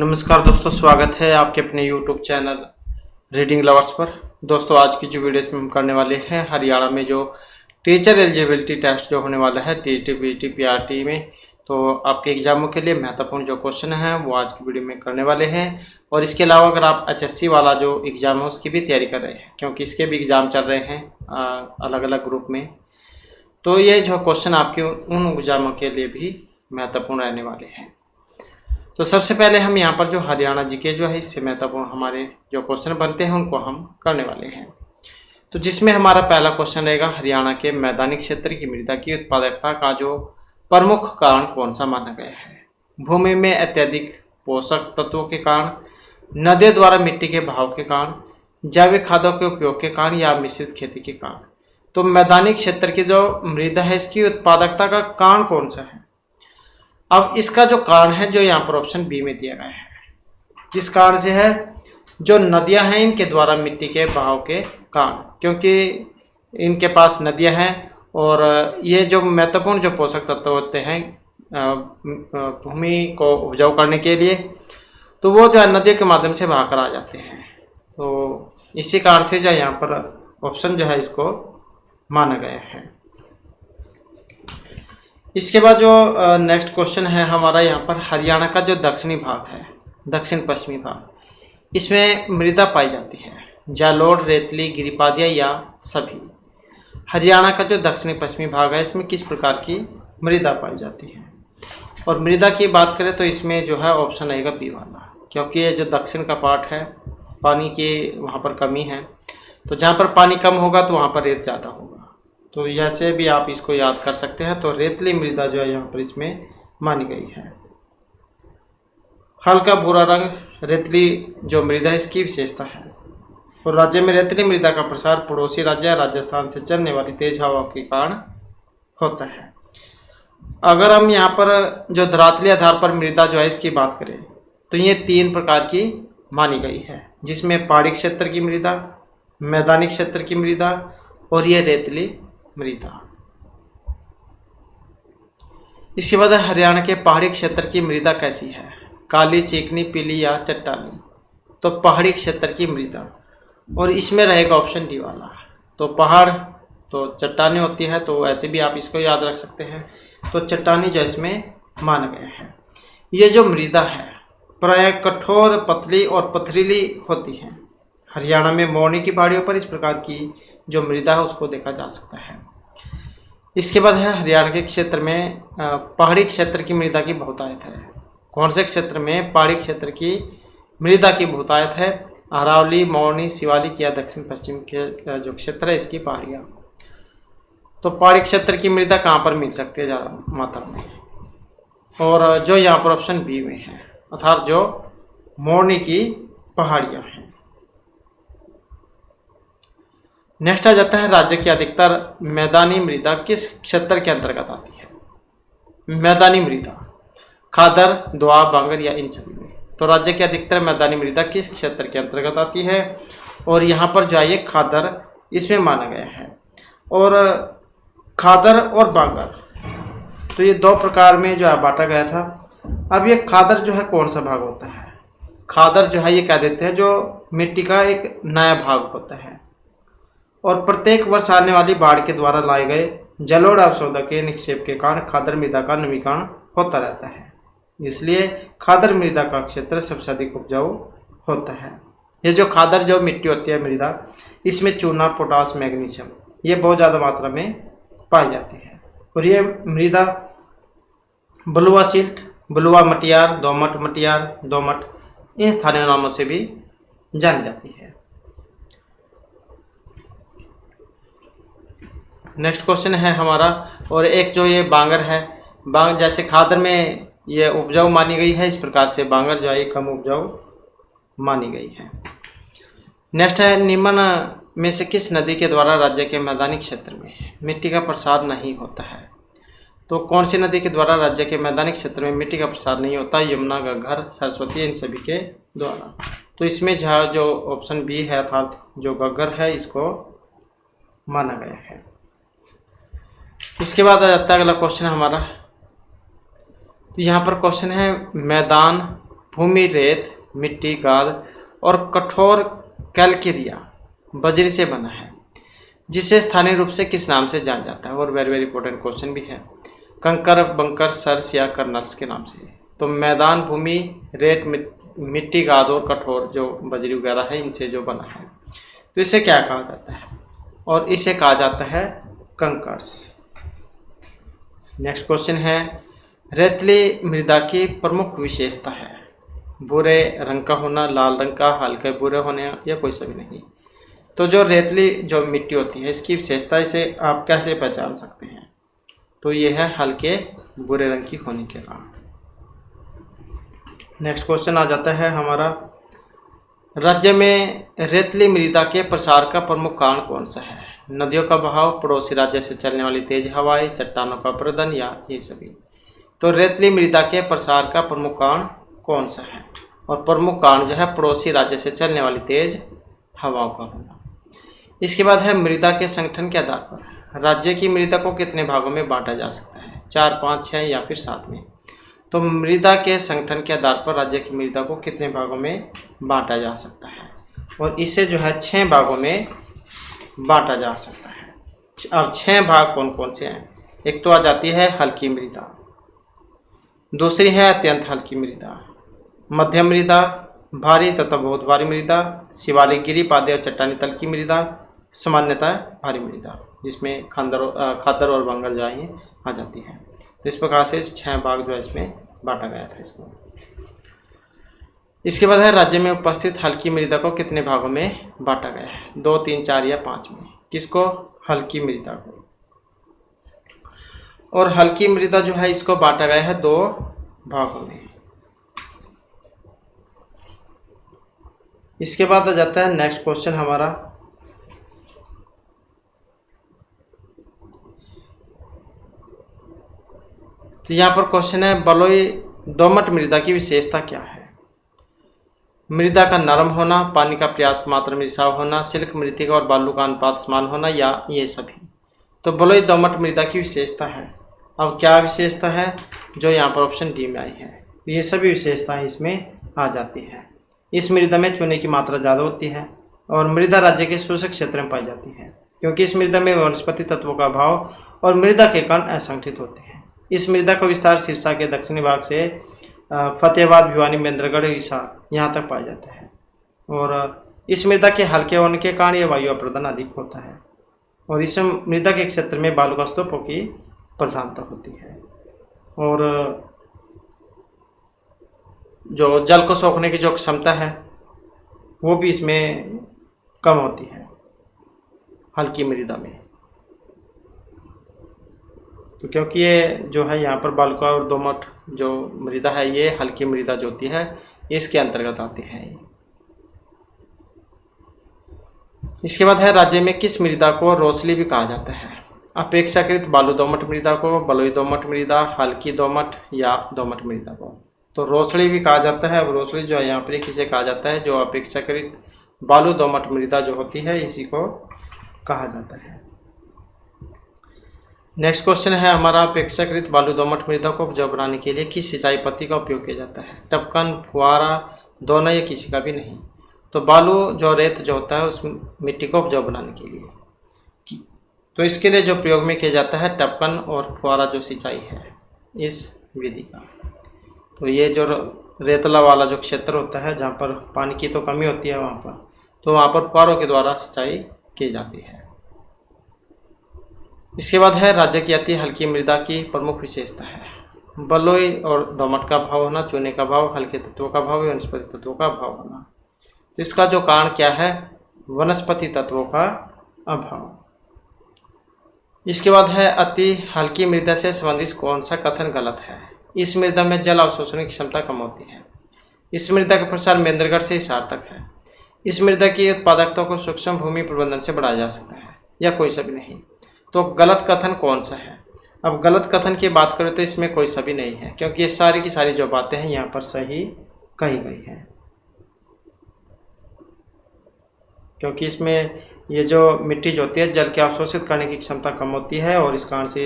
नमस्कार दोस्तों, स्वागत है आपके अपने YouTube चैनल रीडिंग लवर्स पर। दोस्तों, आज की जो वीडियो में हम करने वाले हैं हरियाणा में जो टीचर एलिजिबिलिटी टेस्ट जो होने वाला है टीटी पीटी पीआरटी में, तो आपके एग्जामों के लिए महत्वपूर्ण जो क्वेश्चन हैं वो आज की वीडियो में करने वाले हैं। और इसके अलावा अगर आप HSC वाला जो एग्ज़ाम है उसकी भी तैयारी कर रहे हैं, क्योंकि इसके भी एग्ज़ाम चल रहे हैं अलग अलग ग्रुप में, तो ये जो क्वेश्चन आपके उन एग्जामों के लिए भी महत्वपूर्ण रहने वाले हैं। तो सबसे पहले हम यहाँ पर जो हरियाणा जीके जो है इससे महत्वपूर्ण हमारे जो क्वेश्चन बनते हैं उनको हम करने वाले हैं। तो जिसमें हमारा पहला क्वेश्चन रहेगा, हरियाणा के मैदानी क्षेत्र की मृदा की उत्पादकता का जो प्रमुख कारण कौन सा माना गया है? भूमि में अत्यधिक पोषक तत्वों के कारण, नदियों द्वारा मिट्टी के बहाव के कारण, जैविक खादों के उपयोग के कारण या मिश्रित खेती के कारण। तो मैदानी क्षेत्र की जो मृदा है इसकी उत्पादकता का कारण कौन सा है? अब इसका जो कारण है जो यहाँ पर ऑप्शन बी में दिया गया है, किस कारण से है? जो नदियाँ हैं इनके द्वारा मिट्टी के बहाव के कारण, क्योंकि इनके पास नदियाँ हैं और ये जो महत्वपूर्ण जो पोषक तत्व होते हैं भूमि को उपजाऊ करने के लिए, तो वो जो है नदियों के माध्यम से बहा कर आ जाते हैं। तो इसी कारण से जो यहाँ पर ऑप्शन जो है इसको माना गया है। इसके बाद जो नेक्स्ट क्वेश्चन है हमारा यहाँ पर, हरियाणा का जो दक्षिणी भाग है, दक्षिण पश्चिमी भाग, इसमें मृदा पाई जाती है जालोर, रेतली, गिरिपादिया या सभी। हरियाणा का जो दक्षिणी पश्चिमी भाग है इसमें किस प्रकार की मृदा पाई जाती है? और मृदा की बात करें तो इसमें जो है ऑप्शन रहेगा बी वाला, क्योंकि ये जो दक्षिण का पार्ट है पानी की वहाँ पर कमी है, तो जहाँ पर पानी कम होगा तो वहाँ पर रेत ज़्यादा होगा। तो ऐसे भी आप इसको याद कर सकते हैं। तो रेतली मृदा जो है यहाँ पर इसमें मानी गई है। हल्का भूरा रंग रेतली जो मृदा है इसकी विशेषता है। और राज्य में रेतली मृदा का प्रसार पड़ोसी राज्य राजस्थान से चलने वाली तेज हवा के कारण होता है। अगर हम यहाँ पर जो धरातली आधार पर मृदा जो है इसकी बात करें तो ये 3 प्रकार की मानी गई है, जिसमें पहाड़ी क्षेत्र की मृदा, मैदानी क्षेत्र की मृदा और ये रेतली मृदा। इसके बाद हरियाणा के पहाड़ी क्षेत्र की मृदा कैसी है? काली, चिकनी, पीली या चट्टानी? तो पहाड़ी क्षेत्र की मृदा, और इसमें रहेगा ऑप्शन डी वाला। तो पहाड़ तो चट्टानी होती है, तो ऐसे भी आप इसको याद रख सकते हैं। तो चट्टानी जो इसमें माना गया है। ये जो मृदा है प्राय कठोर, पतली और पथरीली होती है। हरियाणा में मोरनी की पहाड़ियों पर इस प्रकार की जो मृदा है उसको देखा जा सकता है। इसके बाद है हरियाणा के क्षेत्र में पहाड़ी क्षेत्र की मृदा की बहुतायत है। कौन से क्षेत्र में पहाड़ी क्षेत्र की मृदा की बहुतायत है? अरावली, मोरनी, शिवालिक या दक्षिण पश्चिम के जो क्षेत्र है इसकी पहाड़ियाँ। तो पहाड़ी क्षेत्र की मृदा कहाँ पर मिल सकती है ज़्यादा मात्रा में? और जो यहाँ पर ऑप्शन बी में है, अर्थात जो मोरनी की पहाड़ियाँ हैं। नेक्स्ट आ जाता है, राज्य की अधिकतर मैदानी मृदा किस क्षेत्र के अंतर्गत आती है? मैदानी मृदा खादर, दोआब, बांगर या इन सभी में। तो राज्य की अधिकतर मैदानी मृदा किस क्षेत्र के अंतर्गत आती है? और यहाँ पर जो है ये खादर इसमें माना गया है। और खादर और बांगर तो ये 2 प्रकार में जो है बांटा गया था। अब ये खादर जो है कौन सा भाग होता है? खादर जो है ये कह देते हैं जो मिट्टी का एक नया भाग होता है, और प्रत्येक वर्ष आने वाली बाढ़ के द्वारा लाए गए जलोढ़ अवशोधन के निक्षेप के कारण खादर मृदा का नवीकरण होता रहता है। इसलिए खादर मृदा का क्षेत्र सबसे अधिक उपजाऊ होता है। ये जो खादर जो मिट्टी होती है मृदा, इसमें चूना, पोटास, मैग्नीशियम ये बहुत ज़्यादा मात्रा में पाई जाती है। और ये मृदा बलुआ सिल्ट, बलुआ मटियार, दोमट मटियार, दोमट इन स्थानीय नामों से भी जानी जाती है। नेक्स्ट क्वेश्चन है हमारा, और एक जो ये बांगर है, बांगर जैसे खादर में ये उपजाऊ मानी गई है, इस प्रकार से बांगर जो है कम उपजाऊ मानी गई है। नेक्स्ट है, निम्न में से किस नदी के द्वारा राज्य के मैदानी क्षेत्र में मिट्टी का प्रसार नहीं होता है? तो कौन सी नदी के द्वारा राज्य के मैदानी क्षेत्र में मिट्टी का प्रसार नहीं होता? यमुना, घग्गर, सरस्वती इन सभी के द्वारा। तो इसमें जो ऑप्शन बी है अर्थात जो घग्गर है इसको माना गया है। इसके बाद आ जाता है अगला क्वेश्चन हमारा। तो यहाँ पर क्वेश्चन है, मैदान भूमि रेत, मिट्टी, गाद और कठोर कैलकेरिया बजरी से बना है, जिसे स्थानीय रूप से किस नाम से जाना जाता है? और वेरी वेरी इंपॉर्टेंट क्वेश्चन भी है। कंकर, बंकर, सर्स या कर्नल्स के नाम से। तो मैदान, भूमि, रेत, मिट्टी, गाद और कठोर जो बजरी वगैरह है, इनसे जो बना है, तो इसे क्या कहा जाता है? और इसे कहा जाता है कंकर्स। नेक्स्ट क्वेश्चन है, रेतीली मृदा की प्रमुख विशेषता है? भूरे रंग का होना, लाल रंग का, हल्के भूरे होने या कोई सभी नहीं। तो जो रेतीली जो मिट्टी होती है, इसकी विशेषता, इसे आप कैसे पहचान सकते हैं? तो ये है हल्के भूरे रंग की होने के कारण। नेक्स्ट क्वेश्चन आ जाता है हमारा, राज्य में रेतीली मृदा के प्रसार का प्रमुख कारण कौन सा है? नदियों का बहाव, पड़ोसी राज्य से चलने वाली तेज हवाएं, चट्टानों का अपरदन या ये सभी। तो रेतीली मृदा के प्रसार का प्रमुख कारण कौन सा है? और प्रमुख कारण जो है पड़ोसी राज्य से चलने वाली तेज हवाओं का होना। इसके बाद है मृदा के संगठन के आधार पर राज्य की मृदा को कितने भागों में बांटा जा सकता है? 4, 5, 6 या फिर 7 में। तो मृदा के संगठन के आधार पर राज्य की मृदा को कितने भागों में बांटा जा सकता है? और इसे जो है 6 भागों में बांटा जा सकता है। अब 6 भाग कौन कौन से हैं? एक तो आ जाती है हल्की मृदा, दूसरी है अत्यंत हल्की मृदा, मध्यम मृदा, भारी तथा बहुत भारी मृदा, शिवालिक, गिरी, पादे और चट्टानी तल की मृदा, सामान्यतः भारी मृदा, जिसमें खादर और बंगर जो है आ जाती है। तो इस प्रकार से 6 भाग जो है इसमें बांटा गया था इसको। इसके बाद है राज्य में उपस्थित हल्की मृदा को कितने भागों में बांटा गया है? 2, 3, 4 या 5 में। किसको? हल्की मृदा को। और हल्की मृदा जो है इसको बांटा गया है 2 भागों में। इसके बाद आ जाता है नेक्स्ट क्वेश्चन हमारा, तो यहाँ पर क्वेश्चन है, बलुई दोमट मृदा की विशेषता क्या है? मृदा का नरम होना, पानी का पर्याप्त मात्रा में रिसाव होना, सिल्क, मृतिका और बालू का अनुपात समान होना या ये सभी। तो बलुई दोमट मृदा की विशेषता है। अब क्या विशेषता है जो यहाँ पर ऑप्शन डी में आई है? ये सभी विशेषताएं इसमें आ जाती है। इस मृदा में चूने की मात्रा ज़्यादा होती है और मृदा राज्य के शुष्क क्षेत्र में पाई जाती है, क्योंकि इस मृदा में वनस्पति तत्वों का अभाव और मृदा के कण असंगठित होते हैं। इस मृदा का विस्तार सिरसा के दक्षिणी भाग से फतेहाबाद, भिवानी, महेंद्रगढ़, हिसार यहाँ तक पाया जाता है। और इस मृदा के हल्के होने के कारण यह वायु अप्रदन अधिक होता है और इस मृदा के क्षेत्र में बालू का स्तूपों की प्रधानता होती है और जो जल को सोखने की जो क्षमता है वो भी इसमें कम होती है हल्की मृदा में। तो क्योंकि ये जो है यहाँ पर बालुका और दोमट जो मृदा है ये हल्की मृदा जो होती है इसके अंतर्गत आती है। इसके बाद है राज्य में किस मृदा को रोसली भी कहा जाता है? अपेक्षाकृत बालू दोमट मृदा को, बलुई दोमट मृदा, हल्की दोमट या दोमट मृदा को। तो रोसली भी कहा जाता है। और रोसली जो है यहाँ पर किसे कहा जाता है? जो अपेक्षाकृत बालू दोमट मृदा जो होती है इसी को कहा जाता है। नेक्स्ट क्वेश्चन है हमारा, अपेक्षाकृत बालू दोमट मृदा को उपजाऊ बनाने के लिए किस सिंचाई पद्धति का उपयोग किया जाता है? टपकन, फुहारा, दोनों या किसी का भी नहीं। तो बालू जो रेत जो होता है उस मिट्टी को उपजाऊ बनाने के लिए, तो इसके लिए जो प्रयोग में किया जाता है टपकन और फुहारा जो सिंचाई है इस विधि का। तो ये जो रेतला वाला जो क्षेत्र होता है जहाँ पर पानी की तो कमी होती है वहाँ पर, तो वहाँ पर फुहारों के द्वारा सिंचाई की जाती है। इसके बाद है राज्य की अति हल्की मृदा की प्रमुख विशेषता है। बलुई और दोमट का भाव होना, चूने का भाव, हल्के तत्वों का भाव, वनस्पति तत्वों का भाव होना। तो इसका जो कारण क्या है? वनस्पति तत्वों का अभाव। इसके बाद है अति हल्की मृदा से संबंधित कौन सा कथन गलत है? इस मृदा में जल अवशोषण की क्षमता कम होती है। इस मृदा का प्रसार महेंद्रगढ़ से हिसार तक है। इस मृदा की उत्पादकता को सूक्ष्म भूमि प्रबंधन से बढ़ाया जा सकता है या कोई सा भी नहीं। तो गलत कथन कौन सा है? अब गलत कथन की बात करें तो इसमें कोई सा भी नहीं है, क्योंकि ये सारी की सारी जो बातें हैं यहाँ पर सही कही गई हैं। क्योंकि इसमें ये जो मिट्टी जो होती है जल के अवशोषित करने की क्षमता कम होती है और इस कारण से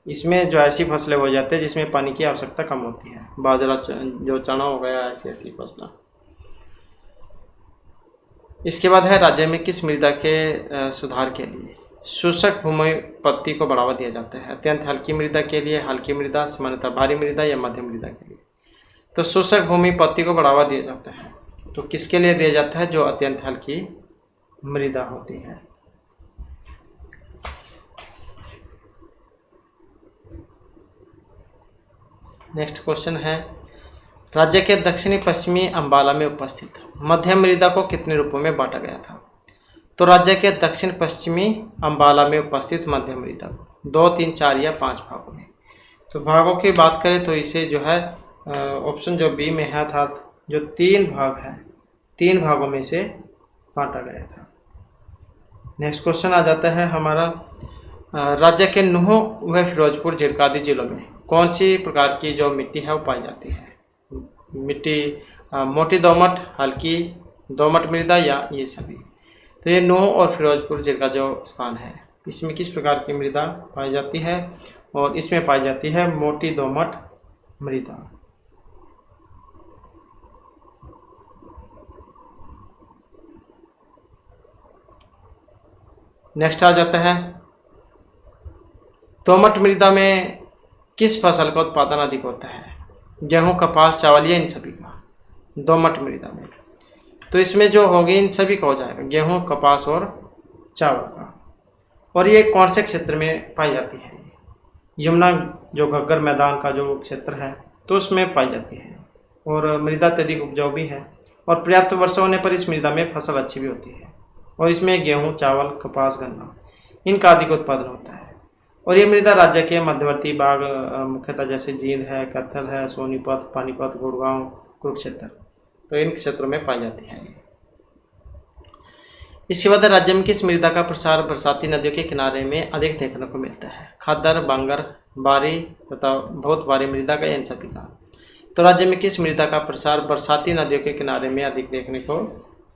इसमें जो ऐसी फसलें हो जाती है जिसमें पानी की आवश्यकता कम होती है, बाजरा जो चना हो गया, ऐसी फसलें। इसके बाद है राज्य में किस मृदा के सुधार के लिए शुष्क भूमि पत्ती को बढ़ावा दिया जाता है? अत्यंत हल्की मृदा के लिए, हल्की मृदा, सामान्यतः भारी मृदा या मध्यम मृदा के लिए? तो शुष्क भूमि पत्ती को बढ़ावा दिया जाता है, तो किसके लिए दिया जाता है? जो अत्यंत हल्की मृदा होती है। नेक्स्ट क्वेश्चन है, राज्य के दक्षिणी पश्चिमी अंबाला में उपस्थित मध्यम मृदा को कितने रूपों में बांटा गया था? तो राज्य के दक्षिण पश्चिमी अंबाला में उपस्थित मध्यम मृदा को 2, 3, 4 या 5 भागों में। तो भागों की बात करें तो इसे जो है ऑप्शन जो बी में है, अर्थात जो 3 भाग है, 3 भागों में से बांटा गया था। नेक्स्ट क्वेश्चन आ जाता है हमारा, राज्य के नूह व फिरोजपुर झिरकादी जिलों में कौन सी प्रकार की जो मिट्टी है वो पाई जाती है? मिट्टी मोटी दोमट, हल्की दोमट मृदा या ये सभी? तो ये नूह और फिरोजपुर जिला जो स्थान है, इसमें किस प्रकार की मृदा पाई जाती है? और इसमें पाई जाती है मोटी दोमट मृदा। नेक्स्ट आ जाता है, दोमट मृदा में किस फसल का उत्पादन अधिक होता है? गेहूं, कपास, चावल या इन सभी का? दोमट मृदा में तो इसमें जो होगी इन सभी का हो जाएगा, गेहूं, कपास और चावल का। और ये कौन से क्षेत्र में पाई जाती है? यमुना जो घग्गर मैदान का जो क्षेत्र है तो उसमें पाई जाती है। और मृदा अत्यधिक उपजाऊ भी है और पर्याप्त वर्षा होने पर इस मृदा में फसल अच्छी भी होती है। और इसमें गेहूँ, चावल, कपास, गन्ना इनका अधिक उत्पादन होता है। और ये मृदा राज्य के मध्यवर्ती भाग मुख्यतः जैसे जींद है, कैथल है, सोनीपत, पानीपत, गुड़गांव, कुरुक्षेत्र, तो इन क्षेत्रों में पाई जाती है। इसके बाद राज्य में किस मृदा का प्रसार बरसाती नदियों के किनारे में अधिक देखने को मिलता है? खादर, बांगर, बारी तथा बहुत भारी मृदा का, इन सभी का? तो राज्य में किस मृदा का प्रसार बरसाती नदियों के किनारे में अधिक देखने को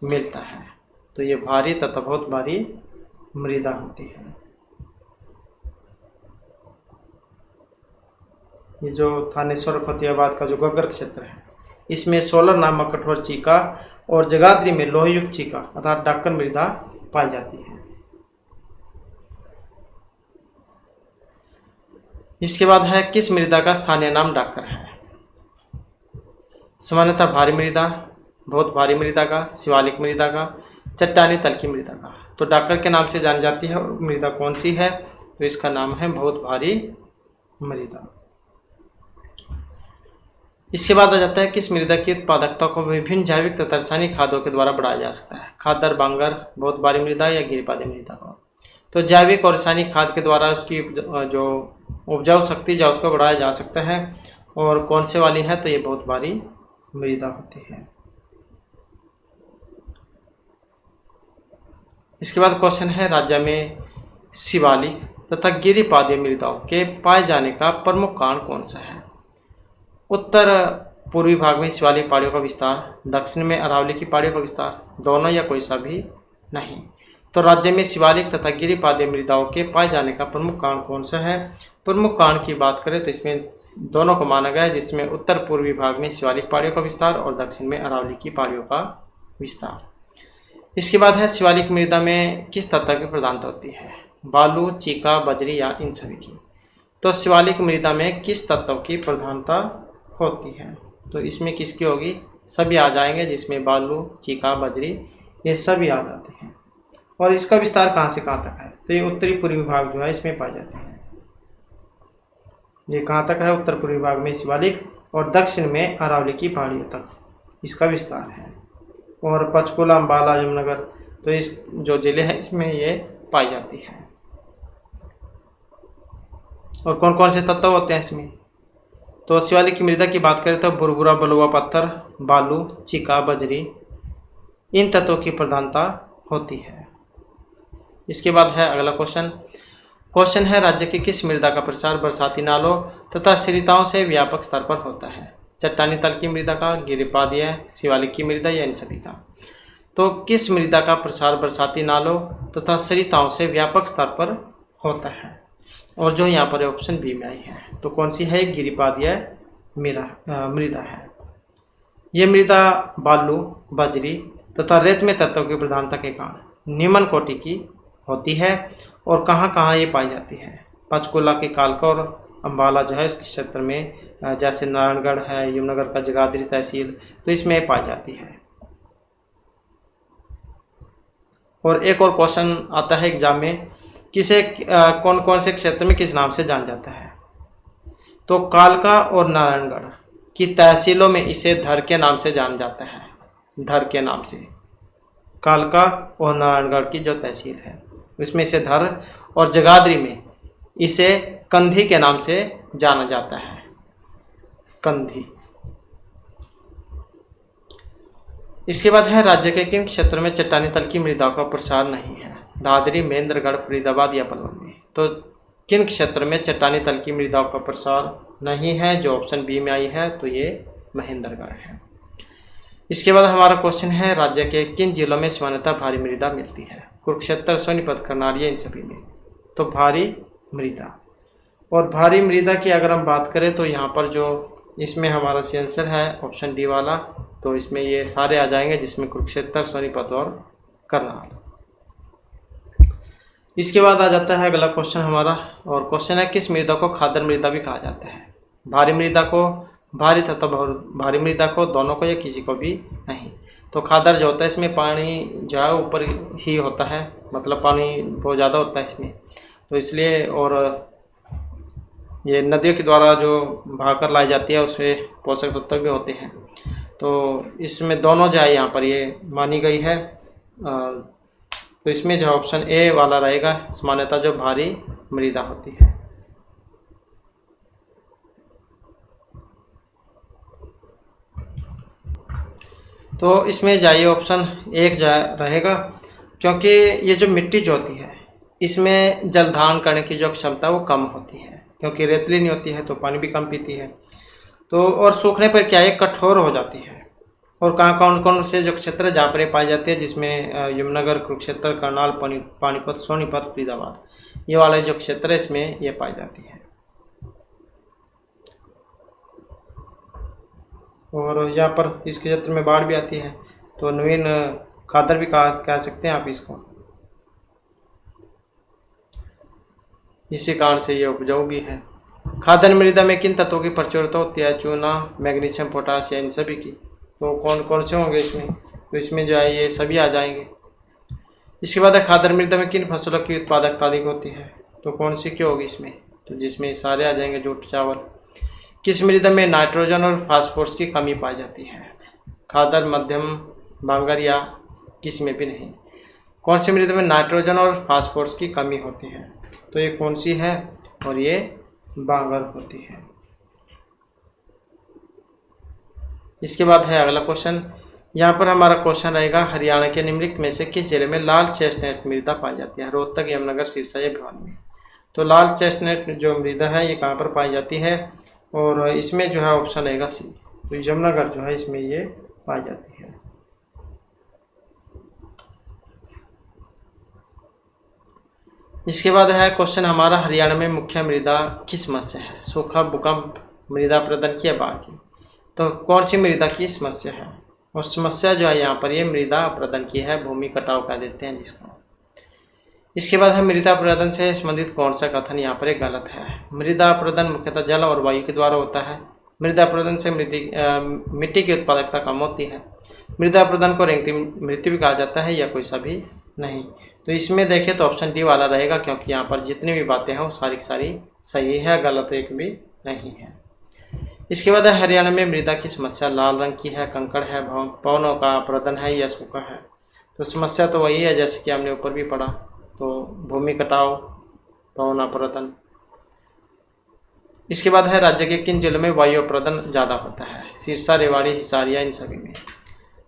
मिलता है? तो ये भारी तथा बहुत भारी मृदा होती है। ये जो थानेश्वर फतेहाबाद का जो घग्गर क्षेत्र है, इसमें सोलर नामक कठोर चीका और जगाधरी में लोहयुक्त चीका अर्थात डाक्कन मृदा पाई जाती है। इसके बाद है, किस मृदा का स्थानीय नाम डाक्कर है? सामान्यतः भारी मृदा, बहुत भारी मृदा का, शिवालिक मृदा का, चट्टानी तल की मृदा का? तो डाक्कर के नाम से जानी जाती है। और मृदा कौन सी है? तो इसका नाम है बहुत भारी मृदा। इसके बाद आ जाता है, किस मृदा की उत्पादकता को विभिन्न जैविक तथा रासायनिक खादों के द्वारा बढ़ाया जा सकता है? खादर, बांगर, बहुत भारी मृदा या गिरिपादी मृदा को? तो जैविक और रासायनिक खाद के द्वारा उसकी जो उपजाऊ शक्ति है उसको बढ़ाया जा सकता है। और कौन से वाली है? तो ये बहुत भारी मृदा होती है। इसके बाद क्वेश्चन है, राज्य में शिवालिक तथा गिरिपादी मृदाओं के पाए जाने का प्रमुख कारण कौन सा है? उत्तर पूर्वी भाग में शिवालिक पहाड़ियों का विस्तार, दक्षिण में अरावली की पहाड़ियों का विस्तार, दोनों या कोई सा भी नहीं? तो राज्य में शिवालिक तथा गिरिपादी मृदाओं के पाए जाने का प्रमुख कारण कौन सा है? प्रमुख कारण की बात करें तो इसमें दोनों को माना गया है, जिसमें उत्तर पूर्वी भाग में शिवालिक पहाड़ियों का विस्तार और दक्षिण में अरावली की पहाड़ियों का विस्तार। इसके बाद है, शिवालिक मृदा में किस तत्व की प्रधानता होती है? बालू, चीका, बजरी या इन सभी की? तो शिवालिक मृदा में किस तत्व की प्रधानता होती है? तो इसमें किसकी होगी? सभी आ जाएंगे, जिसमें बालू, चीका, बजरी ये सभी आ जाते हैं। और इसका विस्तार कहाँ से कहाँ तक है? तो ये उत्तरी पूर्वी भाग जो है इसमें पाए जाते हैं। ये कहाँ तक है? उत्तर पूर्वी भाग में शिवालिक और दक्षिण में अरावली की पहाड़ियों तक इसका विस्तार है। और पंचकुला, अम्बाला, यमुनानगर, तो इस जो जिले हैं इसमें ये पाई जाती है। और कौन कौन से तत्व होते हैं इसमें? तो शिवालिक की मृदा की बात करें तो बुरबुरा, बलुआ पत्थर, बालू, चीका, बजरी इन तत्वों की प्रधानता होती है। इसके बाद है अगला क्वेश्चन है, राज्य की किस मृदा का प्रसार बरसाती नालों तथा सरिताओं से व्यापक स्तर पर होता है? चट्टानी तल की मृदा का, गिरिपादी, शिवालिक की मृदा या इन सभी का? तो किस मृदा का प्रसार बरसाती नालों तथा सरिताओं से व्यापक स्तर पर होता है? और जो यहाँ पर ऑप्शन बी में आई है तो कौन सी है, गिरिपादीय मृदा है। ये मृदा बालू, बजरी तथा रेत में तत्वों की प्रधानता के कारण निम्न कोटि की होती है। और कहाँ कहाँ ये पाई जाती है, पंचकुला की कालका और अम्बाला जो है इस क्षेत्र में, जैसे नारायणगढ़ है, यमुनानगर का जगाधरी तहसील, तो इसमें पाई जाती है। और एक और क्वेश्चन आता है एग्जाम में, किसे कौन कौन से क्षेत्र में किस नाम से जाना जाता है। तो कालका और नारायणगढ़ की तहसीलों में इसे धर के नाम से जाना जाता है, धर के नाम से। कालका और नारायणगढ़ की जो तहसील है उसमें इसे धर, और जगाधरी में इसे कंधी के नाम से जाना जाता है, कंधी। इसके बाद है, राज्य के किन क्षेत्रों में चट्टानी तल की मृदा का प्रसार नहीं है, दादरी, महेंद्रगढ़, फरीदाबाद या पलवल में। तो किन क्षेत्रों में चट्टानी तल की मृदा का प्रसार नहीं है, जो ऑप्शन बी में आई है तो ये महेंद्रगढ़ है। इसके बाद हमारा क्वेश्चन है, राज्य के किन जिलों में सामान्यतः भारी मृदा मिलती है, कुरुक्षेत्र, सोनीपत, करनाल या इन सभी में। तो भारी मृदा, और भारी मृदा की अगर हम बात करें तो यहाँ पर जो इसमें हमारा सी आंसर है ऑप्शन डी वाला, तो इसमें ये सारे आ जाएंगे जिसमें कुरुक्षेत्र, सोनीपत और करनाल। इसके बाद आ जाता है अगला क्वेश्चन हमारा, और क्वेश्चन है, किस मृदा को खादर मृदा भी कहा जाता है। भारी मृदा को, भारी तथा भारी मृदा को, दोनों को या किसी को भी नहीं। तो खादर जो होता है इसमें पानी जो है ऊपर ही होता है, मतलब पानी बहुत ज़्यादा होता है इसमें, तो इसलिए, और ये नदियों के द्वारा जो बहाकर लाई जाती है उसमें पोषक तत्व भी होते हैं। तो इसमें दोनों जो है यहाँ पर ये मानी गई है। तो इसमें जो ऑप्शन ए वाला रहेगा, सामान्यतः जो भारी मृदा होती है। तो इसमें जाइए ऑप्शन एक रहेगा, क्योंकि ये जो मिट्टी जो होती है इसमें जल धारण करने की जो क्षमता वो कम होती है, क्योंकि रेतली नहीं होती है तो पानी भी कम पीती है। तो और सूखने पर क्या है, कठोर हो जाती है। और कहाँ कौन कौन से जो क्षेत्र जहाँ पर पाई जाती है, जिसमें यमुनानगर, कुरुक्षेत्र, करनाल, पानीपत, सोनीपत, फरीदाबाद, ये वाले जो क्षेत्र है इसमें ये पाई जाती है। और यहाँ पर इस क्षेत्र में बाढ़ भी आती है, तो नवीन खादर भी कह सकते हैं आप इसको। इसी कारण से ये उपजाऊ भी है। खादर मृदा में किन तत्वों की प्रचुरता होती है, चूना, मैग्नीशियम, पोटासियम, इन सभी की। तो कौन कौन से होंगे इसमें, तो इसमें जो है ये सभी आ जाएंगे। इसके बाद खादर मृदा में किन फसलों की उत्पादकता अधिक होती है, तो कौन सी क्यों होगी इसमें, तो जिसमें सारे आ जाएंगे, जूट, चावल। किस मृदा में नाइट्रोजन और फास्फोरस की कमी पाई जाती है, खादर, मध्यम, बांगर या किसी में भी नहीं। कौन सी मृदा में नाइट्रोजन और फास्फोरस की कमी होती है, तो ये कौन सी है, और ये बांगर होती है। इसके बाद है अगला क्वेश्चन, यहाँ पर हमारा क्वेश्चन रहेगा, हरियाणा के निम्नलिखित में से किस जिले में लाल चेस्टनट मृदा पाई जाती है, रोहतक, यमुनानगर, सिरसा या भिवानी में। तो लाल चेस्टनट जो मृदा है ये कहाँ पर पाई जाती है, और इसमें जो है ऑप्शन रहेगा सी, तो यमुनानगर जो है इसमें ये पाई जाती है। इसके बाद है क्वेश्चन हमारा, हरियाणा में मुख्य मृदा किस समस्या है, सूखा, भूकंप, मृदा प्रदन की या बाढ़ की। तो कौन सी मृदा की समस्या है, और समस्या जो है यहाँ पर ये मृदा प्रदन की है, भूमि कटाव कह देते हैं जिसको। इसके बाद है मृदा प्रदन से संबंधित कौन सा कथन यहाँ पर एक गलत है। मृदा प्रदन मुख्यतः जल और वायु के द्वारा होता है। मृदा प्रदन से मिट्टी की उत्पादकता कम होती है। मृदा प्रदन को रेंगती मृत्यु भी कहा जाता है, या कोई सा भी नहीं। तो इसमें देखें तो ऑप्शन डी वाला रहेगा, क्योंकि यहाँ पर जितनी भी बातें हैं वो सारी की सारी सही है, गलत एक भी नहीं है। इसके बाद हरियाणा में मृदा की समस्या लाल रंग की है, कंकड़ है, पवनों का प्रदन है या सूखा है। तो समस्या तो वही है जैसे कि हमने ऊपर भी पढ़ा, तो भूमि कटाव, पवन प्रदन। इसके बाद है राज्य के किन जिलों में वायु प्रदन ज़्यादा होता है, सिरसा, रेवाड़ी, हिसारिया, इन सभी में।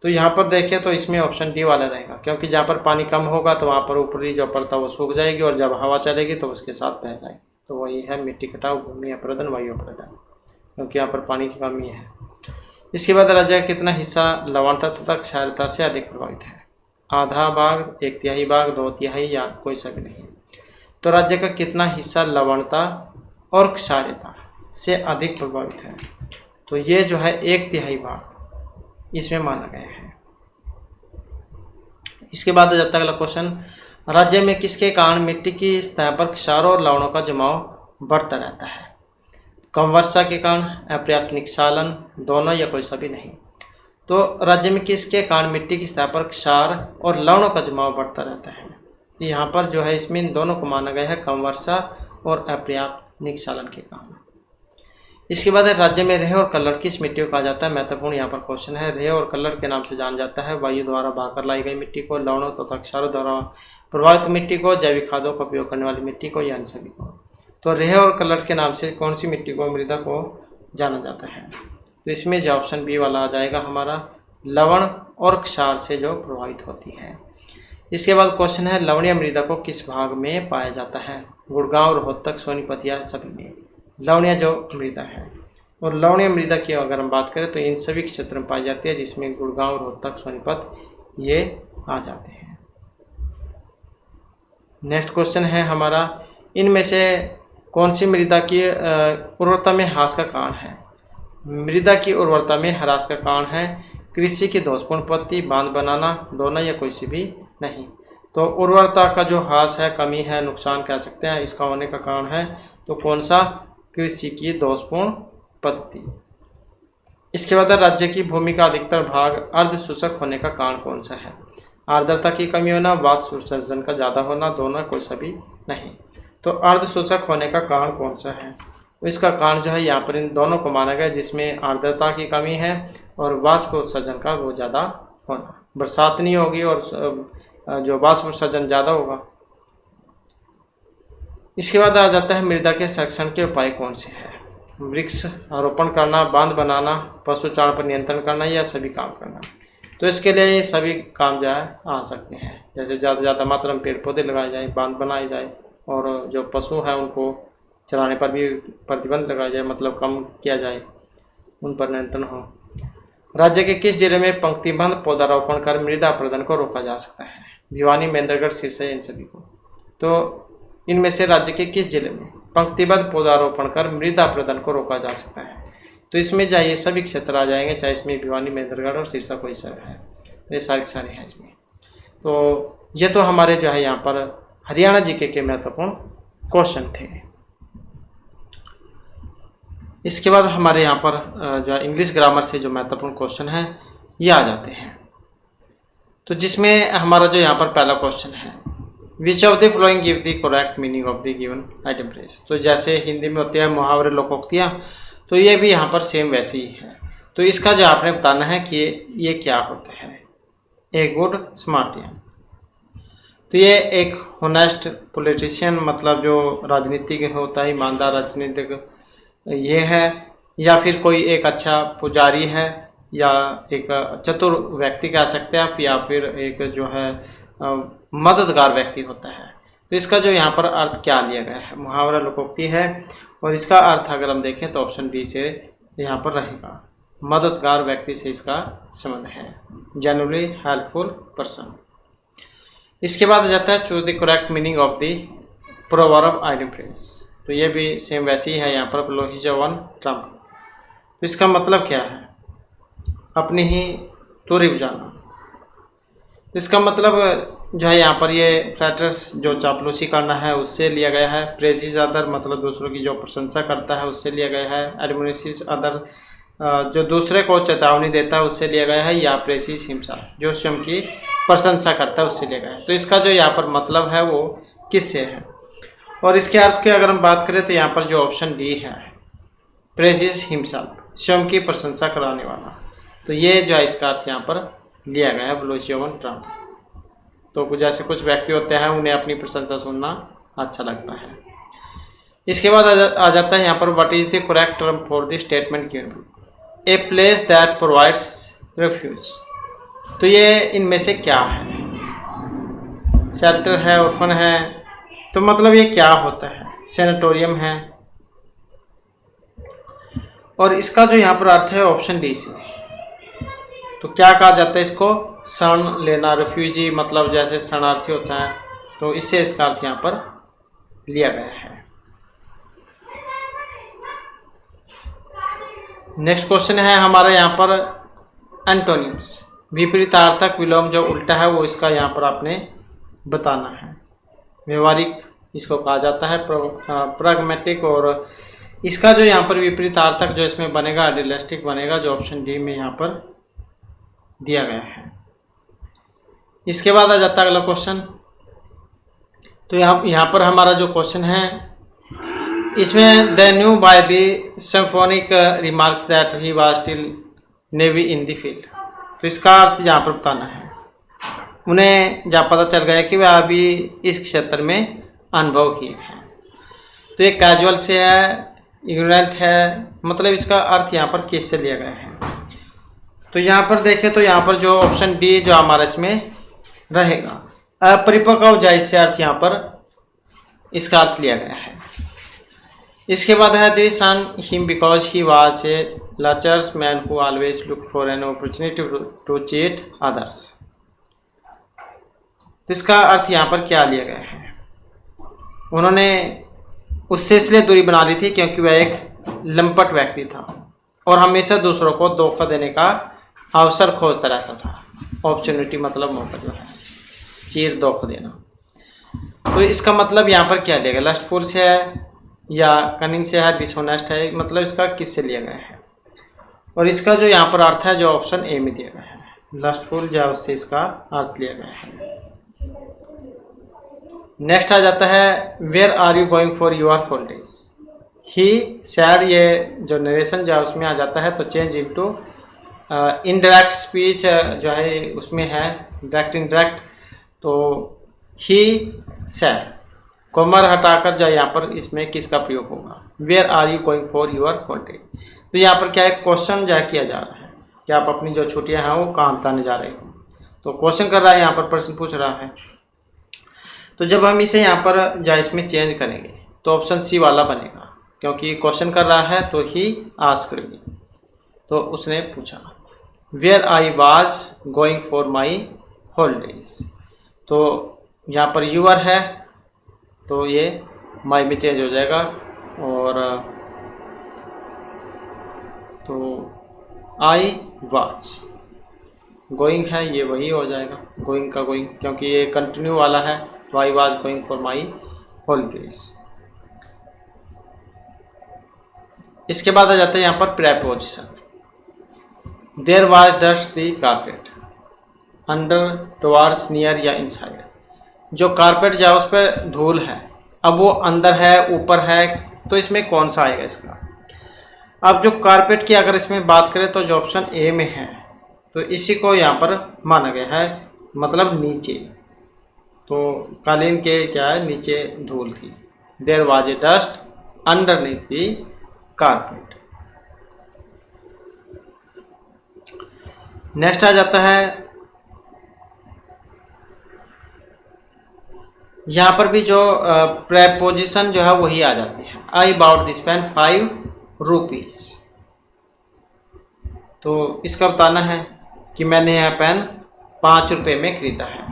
तो यहाँ पर देखें तो इसमें ऑप्शन डी वाला रहेगा, क्योंकि जहाँ पर पानी कम होगा तो वहाँ पर ऊपरी जो परत वो सूख जाएगी, और जब हवा चलेगी तो उसके साथ बह जाएगी। तो वही है मिट्टी कटाव, भूमि अप्रदन, वायु अप्रदन, क्योंकि यहाँ पर पानी की कमी है। इसके बाद राज्य का कितना हिस्सा लवणता तथा क्षारता से अधिक प्रभावित है, आधा भाग, एक तिहाई भाग, दो तिहाई या कोई सा भी नहीं। तो राज्य का कितना हिस्सा लवणता और क्षारीयता से अधिक प्रभावित है? तो ये जो है 1/3 भाग इसमें माना गया है। इसके बाद आ जाता है अगला क्वेश्चन, राज्य में किसके कारण मिट्टी की सतह पर क्षारों और लवणों का जमाव बढ़ता रहता है? कम वर्षा के कारण, अपर्याप्त निक्षालन, दोनों या कोई सभी नहीं। तो राज्य में किसके कारण मिट्टी की सतह पर क्षार और लवणों का जमाव बढ़ता रहता है? तो यहाँ पर जो है इसमें इन दोनों को माना गया है, कम वर्षा और अपर्याप्त निक्षालन के कारण। इसके बाद है राज्य में रेह और कलर किस मिट्टी को कहा जाता है? महत्वपूर्ण यहाँ पर क्वेश्चन है। रेह और कलर के नाम से जाना जाता है वायु द्वारा बहाकर लाई गई मिट्टी को, लवणों तथा क्षारों द्वारा प्रभावित मिट्टी को, जैविक खादों का उपयोग करने वाली मिट्टी को, या इन सभी को। तो रेह और कलर के नाम से कौन सी मिट्टी को, मृदा को जाना जाता है? तो इसमें जो ऑप्शन बी वाला आ जाएगा हमारा, लवण और क्षार से जो प्रभावित होती है। इसके बाद क्वेश्चन है, लवणीय मृदा को किस भाग में पाया जाता है? गुड़गांव, रोहतक, सोनीपत या सभी में। लवणीय जो मृदा है, और लवणीय मृदा की अगर हम बात करें तो इन सभी क्षेत्र में पाई जाती है, जिसमें गुड़गांव, रोहतक, सोनीपत ये आ जाते हैं। नेक्स्ट क्वेश्चन है हमारा, इनमें से कौन सी मृदा की उर्वरता में ह्रास का कारण है? मृदा की उर्वरता में ह्रास का कारण है कृषि की दोषपूर्ण पद्धति, बांध बनाना, दोनों या कोई सी भी नहीं। तो उर्वरता का जो ह्रास है, कमी है, नुकसान कह सकते हैं, इसका होने का कारण है तो कौन सा? कृषि की दोषपूर्ण पद्धति। इसके बाद राज्य की भूमि का अधिकतर भाग अर्ध शुष्क होने का कारण कौन सा है? आर्द्रता की कमी होना, वाष्प उत्सर्जन का ज़्यादा होना, दोनों कोई सभी नहीं। तो अर्ध शुष्क होने का कारण कौन सा है? इसका कारण जो है यहाँ पर इन दोनों को माना गया, जिसमें आर्द्रता की कमी है और वाष्प उत्सर्जन का बहुत ज़्यादा होना। बरसात नहीं होगी और जो वाष्प उत्सर्जन ज़्यादा होगा। इसके बाद आ जाता है मृदा के संरक्षण के उपाय कौन से हैं? वृक्ष आरोपण करना, बांध बनाना, पशुचारण पर नियंत्रण करना, या सभी काम करना। तो इसके लिए ये सभी काम जो है आ सकते हैं, जैसे ज़्यादा से ज़्यादा मात्रा में पेड़ पौधे लगाए जाए, बांध बनाए जाए, और जो पशु हैं उनको चलाने पर भी प्रतिबंध लगाया जाए, मतलब कम किया जाए, उन पर नियंत्रण हो। राज्य के किस जिले में पंक्तिबंध पौधारोपण कर मृदा अपरदन को रोका जा सकता है? भिवानी, महेंद्रगढ़, सिरसा, इन सभी को। तो इनमें से राज्य के किस जिले में पंक्तिबद्ध पौधारोपण कर मृदा अपरदन को रोका जा सकता है? तो इसमें जाइए सभी क्षेत्र आ जाएंगे, चाहे इसमें भिवानी, महेंद्रगढ़ और सिरसा कोई सा है, ये सारे हैं इसमें। तो ये तो हमारे जो है यहाँ पर हरियाणा जीके के महत्वपूर्ण क्वेश्चन थे। इसके बाद हमारे यहाँ पर जो इंग्लिश ग्रामर से जो महत्वपूर्ण क्वेश्चन है ये आ जाते हैं। तो जिसमें हमारा जो यहाँ पर पहला क्वेश्चन है, विच of the following give the correct meaning of the given item phrase. तो जैसे हिंदी में होते हैं मुहावरे, लोकोक्तियाँ, तो ये भी यहाँ पर सेम वैसे ही है। तो इसका जो आपने बताना है कि ये क्या होता है। ए गुड स्मार्टियन, तो ये एक होनेस्ट पॉलिटिशियन, मतलब जो राजनीतिक होता है, ईमानदार राजनीतिक ये है, या फिर कोई एक अच्छा पुजारी है, या एक चतुर व्यक्ति कह सकते हैं आप, या फिर एक जो है मददगार व्यक्ति होता है। तो इसका जो यहाँ पर अर्थ क्या लिया गया है, मुहावरा लोकोक्ति है, और इसका अर्थ अगर हम देखें तो ऑप्शन डी से यहाँ पर रहेगा, मददगार व्यक्ति से इसका संबंध है, जेन्युइनली हेल्पफुल पर्सन। इसके बाद आ जाता है choose the correct meaning of the proverb item phrase. तो ये भी सेम वैसी है यहाँ पर, लोही जवान ट्रम्प। तो इसका मतलब क्या है? अपनी ही तोरी बुझाना। इसका मतलब जो है यहाँ पर ये फ्लैटर्स, जो चापलूसी करना है, उससे लिया गया है। प्रेसिस अदर, मतलब दूसरों की जो प्रशंसा करता है, उससे लिया गया है। एडमोनिसिस अदर, जो दूसरे को चेतावनी देता है, उससे लिया गया है। या प्रेसिस हिमसेल्फ, जो स्वयं की प्रशंसा करता है, उससे लिया गया है। तो इसका जो यहाँ पर मतलब है वो किससे है? और इसके अर्थ की अगर हम बात करें तो यहाँ पर जो ऑप्शन डी है, प्रेसिस हिमसेल्फ, स्वयं की प्रशंसा कराने वाला। तो ये जो है इसका अर्थ यहाँ पर लिया गया है, ब्लोशियोवन ट्रम्प। तो कुछ ऐसे कुछ व्यक्ति होते हैं, उन्हें अपनी प्रशंसा सुनना अच्छा लगता है। इसके बाद आ जाता है यहाँ पर, what is the correct term for the statement given? A place that provides refuge. तो ये इनमें से क्या है? शेल्टर है, ऑर्फन है, तो मतलब ये क्या होता है? सैनिटोरियम है। और इसका जो यहाँ पर अर्थ है ऑप्शन डी से। तो क्या कहा जाता है इसको? शरण लेना, रेफ्यूजी, मतलब जैसे शरणार्थी होता है, तो इससे इसका अर्थ यहाँ पर लिया गया है। नेक्स्ट क्वेश्चन है हमारा यहाँ पर एंटोनिम्स, विपरीतार्थक विलोम जो उल्टा है वो इसका यहाँ पर आपने बताना है। व्यवहारिक इसको कहा जाता है, प्रैग्मेटिक, और इसका जो यहाँ पर विपरीतार्थक जो इसमें बनेगा आइडियलिस्टिक बनेगा, जो ऑप्शन डी में यहाँ पर दिया गया है। इसके बाद आ जाता है अगला क्वेश्चन। तो यहाँ पर हमारा जो क्वेश्चन है इसमें the new by the symphonic remarks that he was still navy in the field. तो इसका अर्थ यहाँ पर बताना है, उन्हें जहाँ पता चल गया कि वह अभी इस क्षेत्र में अनुभव किए हैं। तो ये कैजुअल से है, इग्नोरेंट है, मतलब इसका अर्थ यहाँ पर किस से लिया गया है। तो यहाँ पर देखें तो यहाँ पर जो ऑप्शन डी जो हमारा इसमें रहेगा, अपरिपक्व अवजाइज से अर्थ यहाँ पर इसका अर्थ लिया गया है। इसके बाद है they shun him because he was a lecherous man who always look for an opportunity to cheat others. तो इसका अर्थ यहाँ पर क्या लिया गया है, उन्होंने उससे इसलिए दूरी बना ली थी क्योंकि वह एक लंपट व्यक्ति था और हमेशा दूसरों को धोखा देने का अवसर खोजता रहता था। अपॉर्चुनिटी मतलब मौका जो है, चीर धोखा देना। तो इसका मतलब यहाँ पर क्या लिया गया, लस्टफुल से है या कनिंग से है, डिसऑनेस्ट है, मतलब इसका किस से लिया गया है। और इसका जो यहाँ पर अर्थ है जो ऑप्शन ए में दिया गया है, लस्टफुल जो है उससे इसका अर्थ लिया गया है। नेक्स्ट आ जाता है where are you going for your holidays. He said, ये जो नरेशन जो है उसमें आ जाता है, तो चेंज इनटू इनडायरेक्ट स्पीच जो है उसमें है डायरेक्ट इनडायरेक्ट। तो ही सैड, कॉमर हटाकर जो यहाँ पर इसमें किसका प्रयोग होगा, where are you going for your holidays. तो यहाँ पर क्या है, क्वेश्चन जो किया जा रहा है कि आप अपनी जो छुट्टियाँ हैं वो कहाँ बिताने जा रहे हो। तो क्वेश्चन कर रहा है, यहाँ पर प्रश्न पूछ रहा है। तो जब हम इसे यहाँ पर जा इसमें चेंज करेंगे तो ऑप्शन सी वाला बनेगा, क्योंकि क्वेश्चन कर रहा है तो ही आस्क्ड मी, तो उसने पूछा where I was going for my holidays. तो यहाँ पर यूर है तो ये माई में चेंज हो जाएगा, और तो आई वाज गोइंग है ये वही हो जाएगा, गोइंग का गोइंग, क्योंकि ये कंटिन्यू वाला है, I was going for my holidays. इसके बाद आ जाता है यहाँ पर preposition, there was dust the carpet, under, towards, near या इनसाइड। जो कारपेट जो है उस पर धूल है, अब वो अंदर है ऊपर है, तो इसमें कौन सा आएगा इसका। अब जो कारपेट की अगर इसमें बात करें तो जो ऑप्शन ए में है तो इसी को यहाँ पर माना गया है, मतलब नीचे। तो कालीन के क्या है, नीचे धूल थी, there was a dust underneath the carpet. Next आ जाता है यहाँ पर भी जो प्रेपोजिशन जो है वही आ जाती है। I bought this pen 5 rupees. तो इसका बताना है कि मैंने यह पेन 5 रुपये में खरीदा है।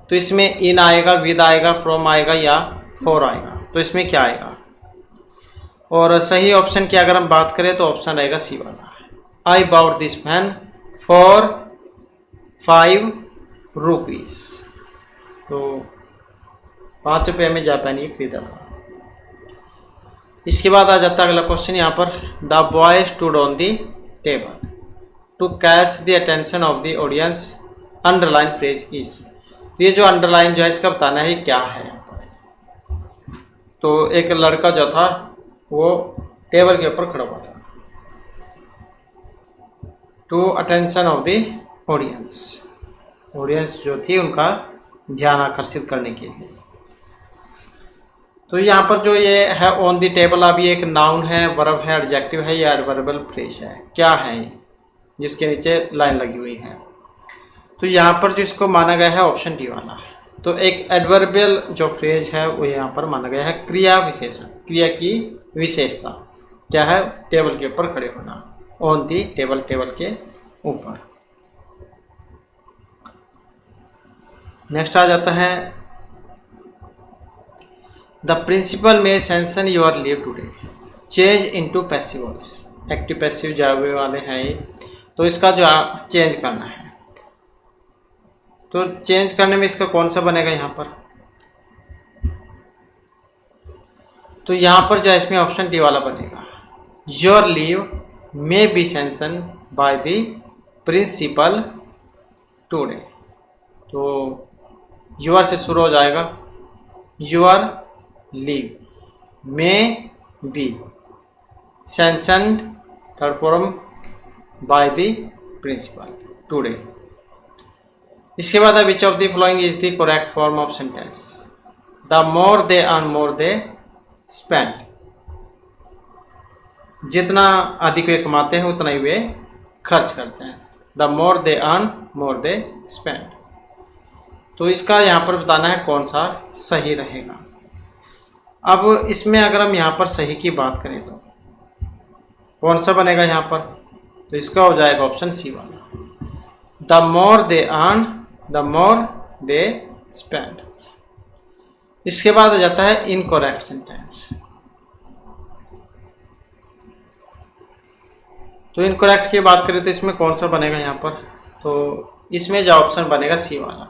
तो इसमें इन आएगा, विद आएगा, फ्रॉम आएगा या फॉर आएगा, तो इसमें क्या आएगा। और सही ऑप्शन की अगर हम बात करें तो ऑप्शन रहेगा सी वाला, I bought this pen for 5 rupees. तो 5 रुपये में जापान ये खरीदा था। इसके बाद आ जाता है अगला क्वेश्चन यहाँ पर, the boy stood on the table to catch the attention of the audience, underline phrase is. तो ये जो अंडरलाइन जो है इसका बताना है क्या है। तो एक लड़का जो था वो टेबल के ऊपर खड़ा हुआ था, to attention of the audience, audience जो थी उनका ध्यान आकर्षित करने के लिए। तो यहाँ पर जो ये है ऑन द टेबल, अभी एक नाउन है, वर्ब है, एडजेक्टिव है या एडवर्बल फ्रेज है, क्या है जिसके नीचे लाइन लगी हुई है। तो यहाँ पर जो इसको माना गया है ऑप्शन डी वाला है। तो एक एडवर्बल जो फ्रेज है वो यहाँ पर माना गया है क्रिया विशेषण, क्रिया की विशेषता क्या है, टेबल के ऊपर खड़े होना, ऑन दी टेबल, टेबल के ऊपर। नेक्स्ट आ जाता है द प्रिंसिपल में sanction your leave today, change into passive voice, active passive जो वाले हैं ये, तो इसका जो चेंज करना है, तो चेंज करने में इसका कौन सा बनेगा यहाँ पर, तो यहाँ पर जो है इसमें ऑप्शन डी वाला बनेगा, your leave may be sanction by the principal today. तो योर से शुरू हो जाएगा, your leave may be sanctioned third form by the principal today. इसके बाद which of the following is the correct form of sentence, the more they earn more they spend, जितना अधिक वे कमाते हैं उतना ही वे खर्च करते हैं, the more they earn more they spend. तो इसका यहाँ पर बताना है कौन सा सही रहेगा। अब इसमें अगर हम यहाँ पर सही की बात करें तो कौन सा बनेगा यहाँ पर, तो इसका हो जाएगा ऑप्शन सी वाला, the more they earn the more they spend. इसके बाद आ जाता है इनकरेक्ट सेंटेंस, तो इनकरेक्ट की बात करें तो इसमें कौन सा बनेगा यहाँ पर, तो इसमें जो ऑप्शन बनेगा सी वाला,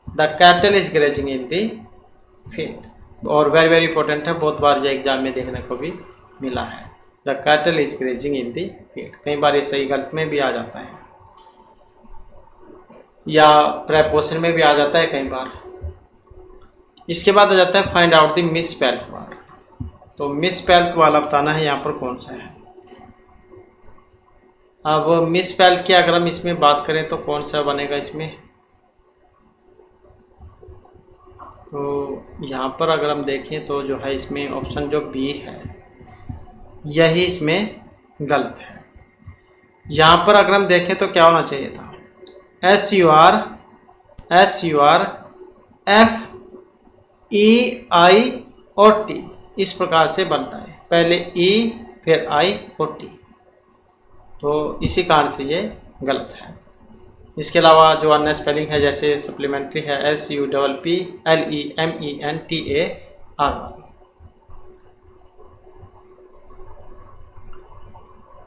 the cattle is grazing in the field, और वेरी वेरी इंपॉर्टेंट है, बहुत बार ये एग्जाम में देखने को भी मिला है, the cattle is grazing in the field. कई बार ये सही गलत में भी आ जाता है या प्रेपोजिशन में भी आ जाता है कई बार। इसके बाद आ जाता है find out the misspelled word, तो मिसस्पेल्ड वाला बताना है यहाँ पर कौन सा है। अब मिसस्पेल्ड की अगर हम इसमें बात करें तो कौन सा बनेगा इसमें, तो यहाँ पर अगर हम देखें तो जो है इसमें ऑप्शन जो बी है यही इसमें गलत है। यहाँ पर अगर हम देखें तो क्या होना चाहिए था, SUR FEIOT, इस प्रकार से बनता है, पहले E फिर I और T, तो इसी कारण से ये गलत है। इसके अलावा जो अन्य स्पेलिंग है जैसे सप्लीमेंट्री है SUPPLEMENTARY।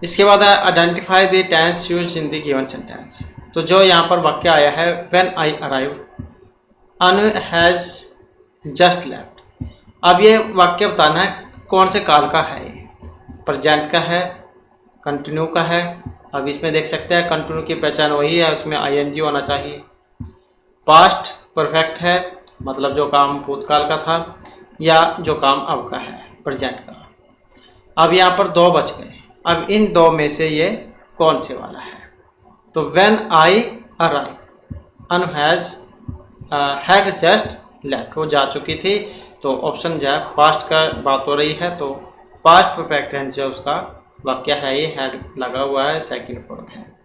इसके बाद है identify the tense used in the given sentence, तो जो यहाँ पर वाक्य आया है when I arrive Anu has just left. अब ये वाक्य बताना है कौन से काल का है, प्रेजेंट का है, कंटिन्यू का है। अब इसमें देख सकते हैं कंटिन्यू की पहचान वही है, उसमें ING होना चाहिए। पास्ट परफेक्ट है, मतलब जो काम भूतकाल का था या जो काम अब का है, प्रेजेंट का। अब यहाँ पर दो बच गए, अब इन दो में से ये कौन से वाला है, तो when I arrive Anu had just left, वो जा चुकी थी, तो ऑप्शन जो है पास्ट का बात हो रही है, तो पास्ट परफेक्ट टेंस जो उसका वाक्य है ये हैड लगा हुआ है, सेकंड फॉर्म है।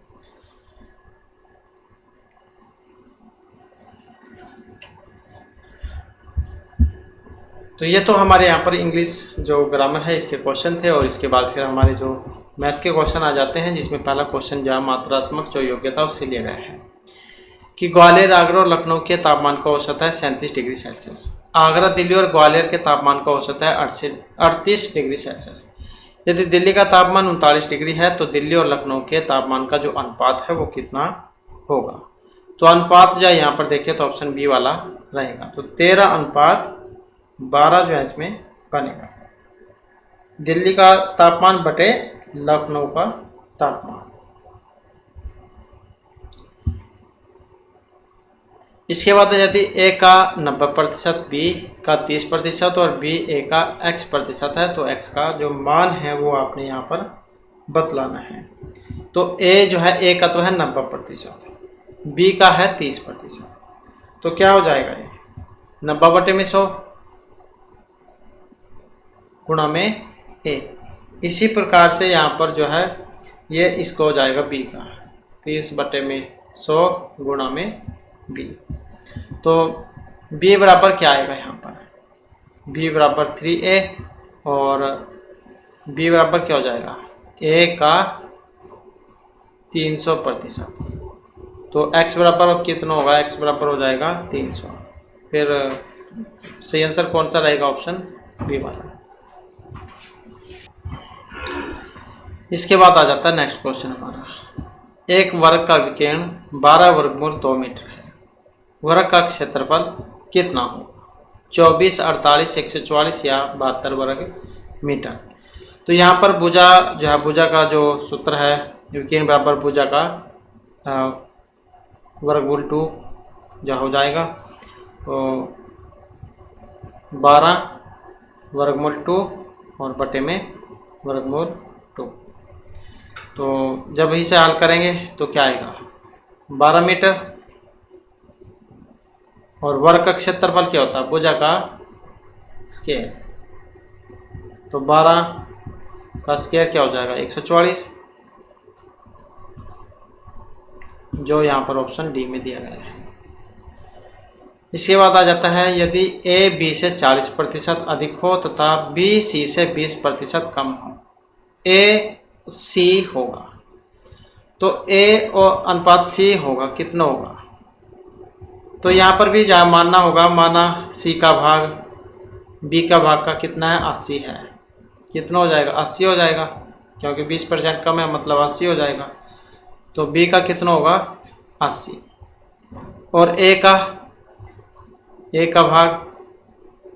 तो ये तो हमारे यहाँ पर इंग्लिश जो ग्रामर है इसके क्वेश्चन थे, और इसके बाद फिर हमारे जो मैथ के क्वेश्चन आ जाते हैं, जिसमें पहला क्वेश्चन जो है मात्रात्मक जो योग्यता उससे लिया गया है कि ग्वालियर, आगरा और लखनऊ के तापमान का औसत है 37 डिग्री सेल्सियस। आगरा, दिल्ली और ग्वालियर के तापमान का औसत है 38 डिग्री सेल्सियस। यदि दिल्ली का तापमान 39 डिग्री है तो दिल्ली और लखनऊ के तापमान का जो अनुपात है वो कितना होगा, तो अनुपात जो यहाँ पर देखें तो ऑप्शन बी वाला रहेगा, तो 13:12 जो है इसमें बनेगा, दिल्ली का तापमान बटे लखनऊ का तापमान। इसके बाद यदि ए का 90%, बी का 30% और बी ए का x% है, तो x का जो मान है वो आपने यहाँ पर बतलाना है। तो ए जो है ए का तो है 90%, बी का है 30%, तो क्या हो जाएगा ये 90/100 गुणा में ए। इसी प्रकार से यहाँ पर जो है ये इसको हो जाएगा बी का 30/100 गुणा में बी, तो b बराबर क्या आएगा यहाँ पर, b बराबर 3a और b बराबर क्या हो जाएगा a का 300%, तो x बराबर कितना होगा, x बराबर हो जाएगा 300। फिर सही आंसर कौन सा रहेगा, ऑप्शन बी वाला। इसके बाद आ जाता है नेक्स्ट क्वेश्चन हमारा, एक वर्ग का विकीर्ण 12 वर्गमूल 2 मीटर है, वर्ग का क्षेत्रफल कितना हो? 24, 48, 144 या 72 वर्ग मीटर। तो यहाँ पर भुजा जो है, भुजा का जो सूत्र है विकीर्ण बराबर भुजा का वर्गमूल 2 जो हो जाएगा, तो 12 वर्गमूल 2 और बटे में वर्गमूल 2। तो जब इसे हल करेंगे तो क्या आएगा, 12 मीटर, और वर्ग का क्षेत्रफल क्या होता है, भुजा का स्क्वायर, तो 12 का स्क्वायर क्या हो जाएगा, 144, जो यहाँ पर ऑप्शन डी में दिया गया है। इसके बाद आ जाता है, यदि ए बी से 40% अधिक हो तथा बी सी से 20% कम हो, ए सी होगा, तो ए और अनुपात सी होगा कितना होगा? तो यहाँ पर भी जहाँ मानना होगा, माना सी का भाग बी का भाग का कितना है, 80 है, कितना हो जाएगा, 80 हो जाएगा, क्योंकि 20% कम है मतलब 80 हो जाएगा। तो बी का कितना होगा, 80, और ए का भाग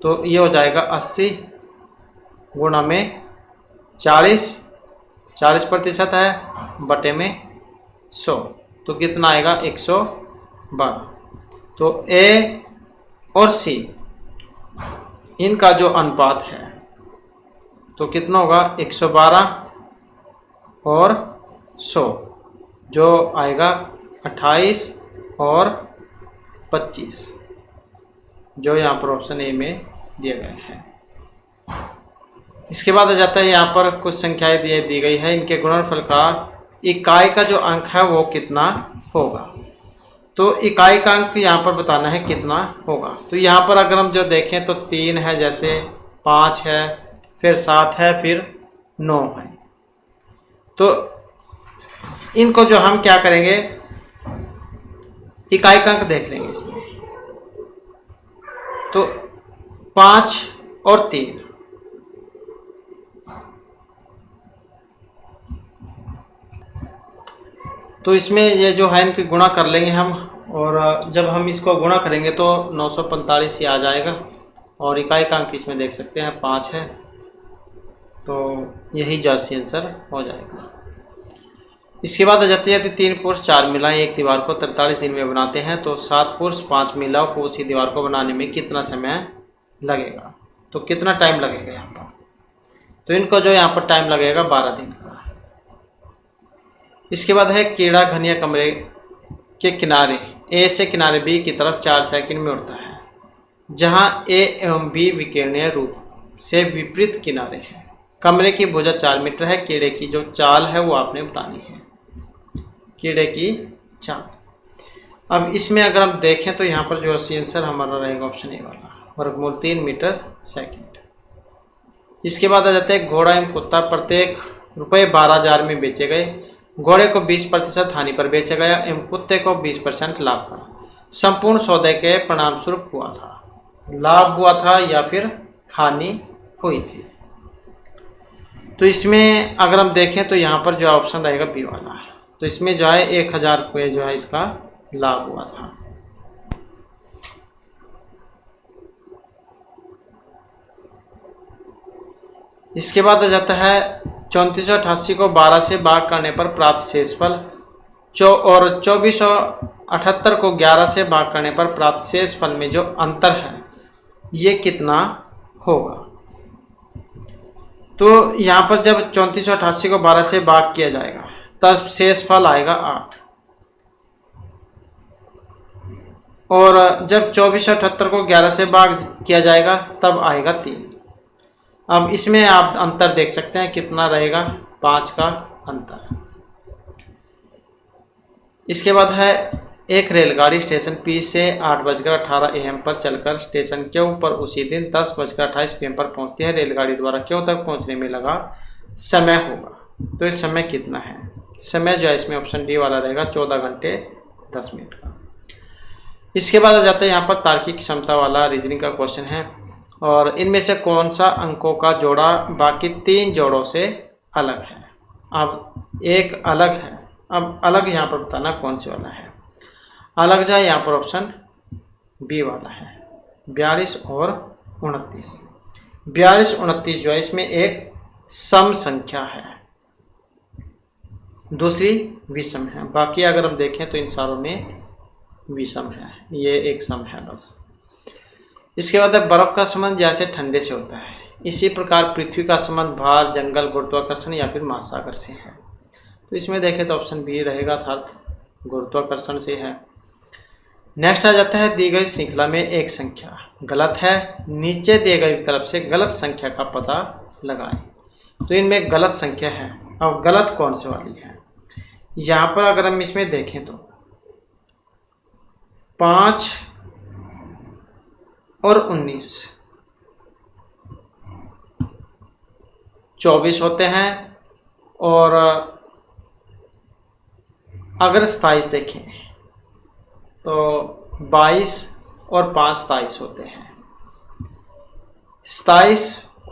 तो ये हो जाएगा 80 गुणा में 40% है बटे में 100, तो कितना आएगा, 112। तो ए और सी इनका जो अनुपात है तो कितना होगा, 112 और 100, जो आएगा 28 और 25, जो यहाँ पर ऑप्शन ए में दिया गया है। इसके बाद आ जाता है, यहाँ पर कुछ संख्याएं दी गई है, इनके गुणनफल का इकाई का जो अंक है वो कितना होगा। तो इकाई का अंक यहाँ पर बताना है कितना होगा। तो यहाँ पर अगर हम जो देखें तो 3 है, जैसे 5 है, फिर 7 है, फिर 9 है। तो इनको जो हम क्या करेंगे, इकाई का अंक देख लेंगे इसमें। तो 5 और 3, तो इसमें ये जो है इनकी गुणा कर लेंगे हम, और जब हम इसको गुणा करेंगे तो 945 ही आ जाएगा, और इकाई का अंक इसमें देख सकते हैं 5 है, तो यही जो आंसर हो जाएगा। इसके बाद आ जाती है, यदि 3 पुरुष 4 महिलाएं एक दीवार को 43 दिन में बनाते हैं तो 7 पुरुष 5 महिलाओं को उसी दीवार को बनाने में कितना समय लगेगा? तो कितना टाइम लगेगा यहाँ पर? तो इनको जो यहाँ पर टाइम लगेगा 12 दिन का। इसके बाद है, कीड़ा घनिया कमरे के किनारे ए से किनारे बी की तरफ 4 सेकंड में उड़ता है, जहां ए एवं बी विकिरणीय रूप से विपरीत किनारे हैं। कमरे की भुजा 4 मीटर है, कीड़े की जो चाल है वो आपने बतानी है, कीड़े की चाल। अब इसमें अगर हम देखें तो यहाँ पर जो आंसर हमारा रहेगा ऑप्शन ए वाला, वर्गमूल 3 मीटर सेकंड। इसके बाद आ जाते हैं, घोड़ा एवं कुत्ता प्रत्येक ₹12,000 में बेचे गए, घोड़े को 20% हानि पर बेचा गया एवं कुत्ते को 20% लाभ पर। संपूर्ण सौदे के परिणाम स्वरूप हुआ था, लाभ हुआ था या फिर हानि हुई थी। तो इसमें अगर हम देखें तो यहाँ पर जो ऑप्शन रहेगा बी वाला, तो इसमें जो है 1,000 रुपये जो है इसका लाभ हुआ था। इसके बाद आ जाता है, 3488 को 12 से भाग करने पर प्राप्त शेषफल और 2478 को 11 से भाग करने पर प्राप्त शेषफल में जो अंतर है ये कितना होगा? तो यहाँ पर जब 3488 को 12 से भाग किया जाएगा तब शेषफल आएगा 8, और जब 2478 को 11 से भाग किया जाएगा तब आएगा 3। अब इसमें आप अंतर देख सकते हैं कितना रहेगा, 5 का अंतर। इसके बाद है, एक रेलगाड़ी स्टेशन P से 8:18 AM पर चलकर स्टेशन Q पर उसी दिन 10:28 PM पर पहुंचती है। रेलगाड़ी द्वारा Q तक पहुंचने में लगा समय होगा, तो इस समय कितना है? समय जो है इसमें ऑप्शन डी वाला रहेगा, 14 घंटे 10 मिनट का। इसके बाद आ जाता है यहाँ पर तार्किक क्षमता वाला रीजनिंग का क्वेश्चन है। और इनमें से कौन सा अंकों का जोड़ा बाकी 3 जोड़ों से अलग है। अब एक अलग है, अब अलग यहाँ पर बताना कौन से वाला है। अलग जो है यहाँ पर ऑप्शन बी वाला है, 42 और 29। 42 29 जो है इसमें एक सम संख्या है, दूसरी विषम है। बाकी अगर हम देखें तो इन सारों में विषम है, ये एक सम है बस। इसके बाद है बर्फ का संबंध जैसे ठंडे से होता है, इसी प्रकार पृथ्वी का संबंध भार, जंगल, गुरुत्वाकर्षण या फिर महासागर से है। तो इसमें देखें तो ऑप्शन बी रहेगा, अर्थात गुरुत्वाकर्षण से है। नेक्स्ट आ जाता है दी गई श्रृंखला में एक संख्या गलत है, नीचे दिए गए विकल्प से गलत संख्या का पता लगाएं। तो इनमें गलत संख्या है, अब गलत कौन से वाली है। यहाँ पर अगर हम इसमें देखें तो 5 और 19 24 होते हैं, और अगर 27 देखें तो 22 और 5 27 होते हैं। 27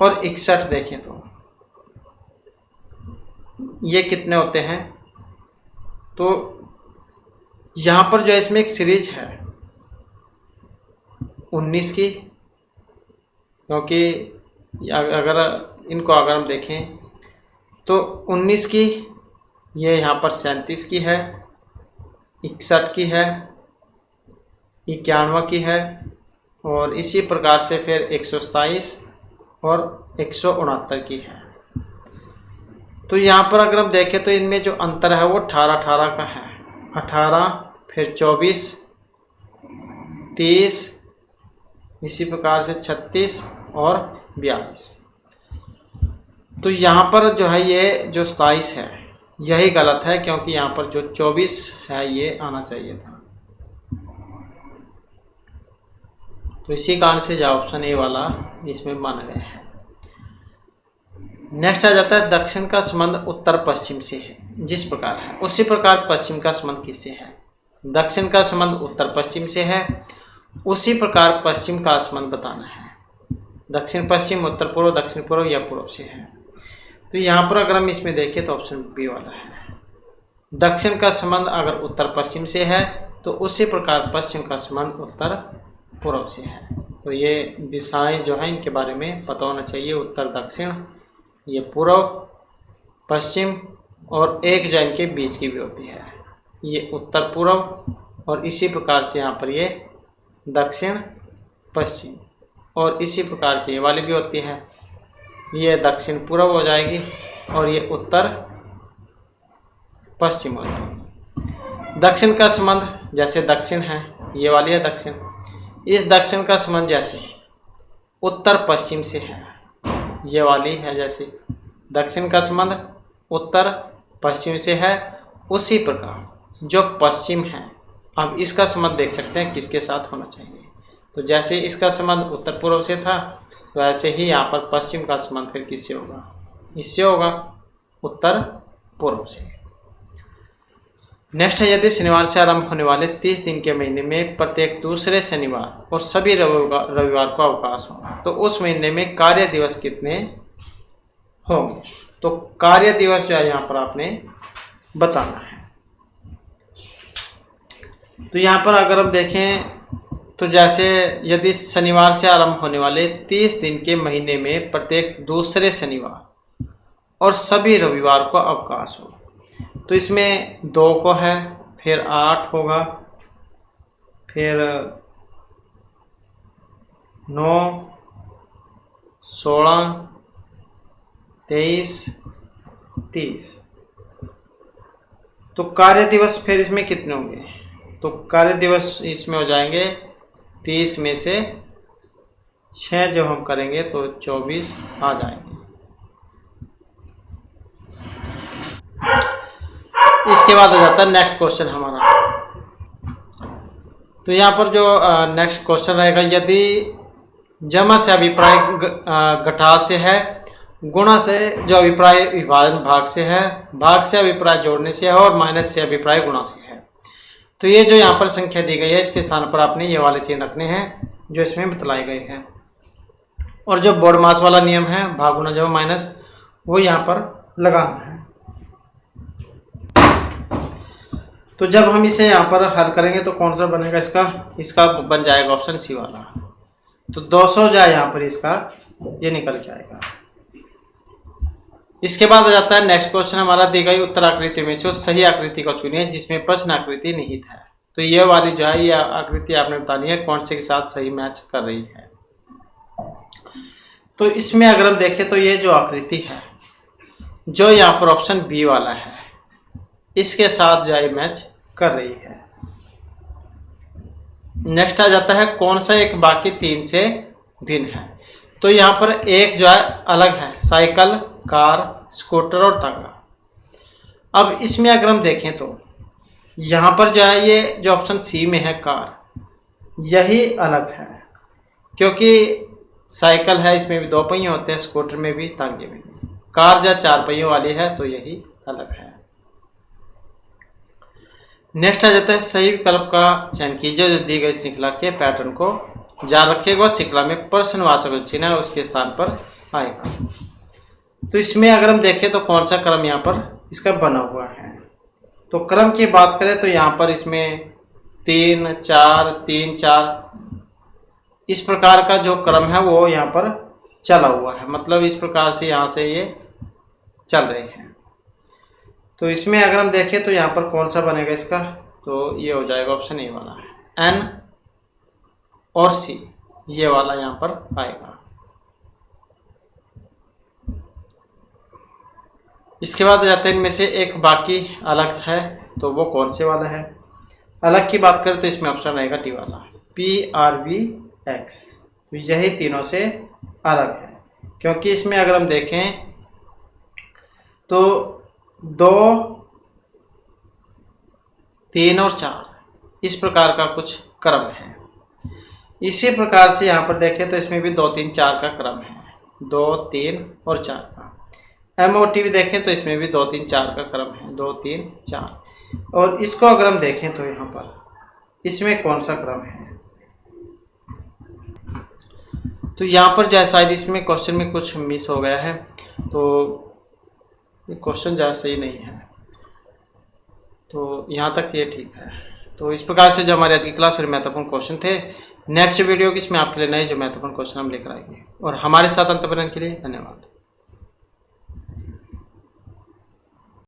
और 61 देखें तो ये कितने होते हैं। तो यहाँ पर जो है इसमें एक सीरीज है 19 की, क्योंकि अगर इनको अगर हम देखें तो 19 की, ये यहाँ पर 37 की है, 61 की है, 91 की है, और इसी प्रकार से फिर 127 और 169 की है। तो यहाँ पर अगर हम देखें तो इनमें जो अंतर है वो 18 का है। 18 फिर 24 30, इसी प्रकार से 36 और 42। तो यहाँ पर जो है ये जो 27 है यही गलत है, क्योंकि यहाँ पर जो 24 है ये आना चाहिए था। तो इसी कारण से जो ऑप्शन ए वाला इसमें माना गया है। नेक्स्ट आ जाता है दक्षिण का संबंध उत्तर पश्चिम से है, जिस प्रकार है उसी प्रकार पश्चिम का संबंध किससे है। दक्षिण का संबंध उत्तर पश्चिम से है, उसी प्रकार पश्चिम का संबंध बताना है। दक्षिण पश्चिम, उत्तर पूर्व, दक्षिण पूर्व या पूर्व से है। तो यहाँ पर अगर हम इसमें देखें तो ऑप्शन बी वाला है। दक्षिण का संबंध अगर उत्तर पश्चिम से है तो उसी प्रकार पश्चिम का संबंध उत्तर पूर्व से है। तो ये दिशाएं जो है इनके बारे में पता होना चाहिए, उत्तर दक्षिण, ये पूर्व पश्चिम, और एक जो इनके बीच की भी होती है ये उत्तर पूर्व, और इसी प्रकार से यहाँ पर ये दक्षिण पश्चिम, और इसी प्रकार से ये वाली भी होती है, ये दक्षिण पूर्व हो जाएगी और ये उत्तर पश्चिम हो जाएगी। दक्षिण का संबंध जैसे दक्षिण है, ये वाली है दक्षिण, इस दक्षिण का संबंध जैसे उत्तर पश्चिम से है, ये वाली है जैसे दक्षिण का संबंध उत्तर पश्चिम से है, उसी प्रकार जो पश्चिम है अब इसका संबंध देख सकते हैं किसके साथ होना चाहिए। तो जैसे इसका संबंध उत्तर पूर्व से था, तो ऐसे ही यहाँ पर पश्चिम का संबंध फिर किससे होगा, इससे होगा, उत्तर पूर्व से। नेक्स्ट है यदि शनिवार से आरंभ होने वाले 30 दिन के महीने में प्रत्येक दूसरे शनिवार और सभी रविवार को अवकाश हो तो उस महीने में कार्य दिवस कितने होंगे। तो कार्य दिवस जो है यहाँ पर आपने बताना है। तो यहाँ पर अगर हम देखें तो जैसे यदि शनिवार से आरंभ होने वाले 30 दिन के महीने में प्रत्येक दूसरे शनिवार और सभी रविवार को अवकाश हो, तो इसमें 2 को है, फिर 8 होगा, फिर 9 16 23 30। तो कार्य दिवस फिर इसमें कितने होंगे। तो कार्य दिवस इसमें हो जाएंगे 30 में से 6 जब हम करेंगे तो 24 आ जाएंगे। इसके बाद आ जाता है नेक्स्ट क्वेश्चन हमारा। तो यहाँ पर जो नेक्स्ट क्वेश्चन रहेगा, यदि जमा से अभिप्राय घटाव से है, गुणा से जो अभिप्राय विभाजन भाग से है, भाग से अभिप्राय जोड़ने से है, और माइनस से अभिप्राय गुणा से है। तो ये जो यहाँ पर संख्या दी गई है इसके स्थान पर आपने ये वाले चिन्ह रखने हैं जो इसमें बतलाए गए हैं। और जो बोर्ड मास वाला नियम है भाग गुना जमा माइनस, वो यहाँ पर लगाना है। तो जब हम इसे यहाँ पर हल करेंगे तो कौन सा बनेगा इसका बन जाएगा ऑप्शन सी वाला। तो 200 जाए यहाँ पर इसका, ये निकल के आएगा। इसके बाद आ जाता है नेक्स्ट क्वेश्चन हमारा, दी गई उत्तर आकृति में से सही आकृति को चुनिए जिसमें प्रश्न आकृति निहित है। तो ये वाली जो है ये आकृति आपने बतानी है कौन से के साथ सही मैच कर रही है। तो इसमें अगर हम देखें तो ये जो आकृति है जो यहाँ पर ऑप्शन बी वाला है इसके साथ जो है मैच कर रही है। नेक्स्ट आ जाता है कौन सा एक बाकी तीन से भिन्न है। तो यहाँ पर एक जो है अलग है, साइकिल, कार, स्कूटर और तांगा। अब इसमें अगर हम देखें तो यहाँ पर जो है ये जो ऑप्शन सी में है कार, यही अलग है क्योंकि साइकिल है इसमें भी 2 पहिए होते हैं, स्कूटर में भी, तांगे में भी। कार जो 4 पहियों वाली है तो यही अलग है। नेक्स्ट आ जाता है सही विकल्प का चयन कीजिए जो दी गई श्रृंखला के पैटर्न को जारी रखेगा और श्रृंखला में प्रश्नवाचक चिन्ह है उसके स्थान पर आएगा। तो इसमें अगर हम देखें तो कौन सा क्रम यहाँ पर इसका बना हुआ है। तो क्रम की बात करें तो यहाँ पर इसमें 3 4 3 4 इस प्रकार का जो क्रम है वो यहाँ पर चला हुआ है, मतलब इस प्रकार से यहाँ से ये चल रहे हैं। तो इसमें अगर हम देखें तो यहाँ पर कौन सा बनेगा इसका, तो ये हो जाएगा ऑप्शन ए वाला, एन और सी, ये वाला यहाँ पर आएगा। इसके बाद आ जाते हैं इनमें से एक बाकी अलग है, तो वो कौन से वाला है। अलग की बात करें तो इसमें ऑप्शन आएगा डी वाला, PRVX। यही तीनों से अलग है क्योंकि इसमें अगर हम देखें तो 2 3 और 4 इस प्रकार का कुछ क्रम है। इसी प्रकार से यहाँ पर देखें तो इसमें भी 2 3 4 का क्रम है, 2 3 और 4 का। MOT भी देखें तो इसमें भी 2 3 4 का क्रम है, 2 3 4। और इसको अगर हम देखें तो यहाँ पर इसमें कौन सा क्रम है, तो यहाँ पर जो शायद इसमें क्वेश्चन में कुछ मिस हो गया है, तो ये क्वेश्चन जो सही नहीं है। तो यहाँ तक ये ठीक है। तो इस प्रकार से जो हमारी आज की क्लास में महत्वपूर्ण क्वेश्चन थे, नेक्स्ट वीडियो की इसमें आपके लिए नए जो महत्वपूर्ण क्वेश्चन हम लेकर आएंगे। और हमारे साथ अंत के लिए धन्यवाद।